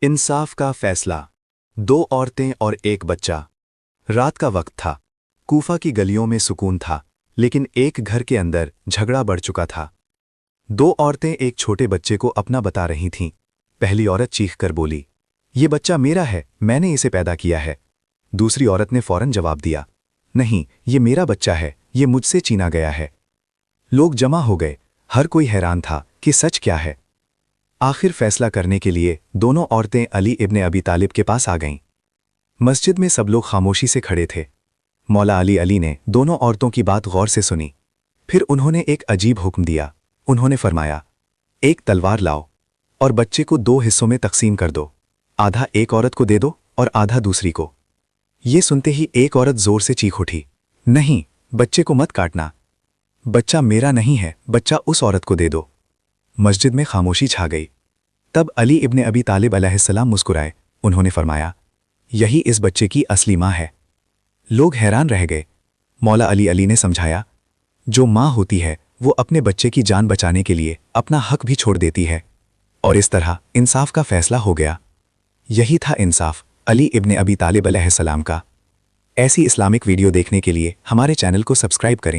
इंसाफ का फैसला। दो औरतें और एक बच्चा। रात का वक्त था। कूफा की गलियों में सुकून था, लेकिन एक घर के अंदर झगड़ा बढ़ चुका था। दो औरतें एक छोटे बच्चे को अपना बता रही थीं। पहली औरत चीख कर बोली, ये बच्चा मेरा है, मैंने इसे पैदा किया है। दूसरी औरत ने फौरन जवाब दिया, नहीं, ये मेरा बच्चा है, ये मुझसे छीना गया है। लोग जमा हो गए। हर कोई हैरान था कि सच क्या है। आखिर फैसला करने के लिए दोनों औरतें अली इब्ने अबी तालिब के पास आ गईं। मस्जिद में सब लोग खामोशी से खड़े थे। मौला अली ने दोनों औरतों की बात गौर से सुनी। फिर उन्होंने एक अजीब हुक्म दिया। उन्होंने फरमाया, एक तलवार लाओ और बच्चे को दो हिस्सों में तकसीम कर दो। आधा एक औरत को दे दो और आधा दूसरी को। ये सुनते ही एक औरत जोर से चीख उठी, नहीं, बच्चे को मत काटना। बच्चा मेरा नहीं है, बच्चा उस औरत को दे दो। मस्जिद में खामोशी छा गई। तब अली इब्ने अबी तालिब अलैहिस्सलाम मुस्कुराए। उन्होंने फरमाया, यही इस बच्चे की असली माँ है। लोग हैरान रह गए। मौला अली ने समझाया, जो माँ होती है वो अपने बच्चे की जान बचाने के लिए अपना हक भी छोड़ देती है। और इस तरह इंसाफ का फैसला हो गया। यही था इंसाफ अली इब्ने अबी तालिब अलैहिस्सलाम का। ऐसी इस्लामिक वीडियो देखने के लिए हमारे चैनल को सब्सक्राइब करें।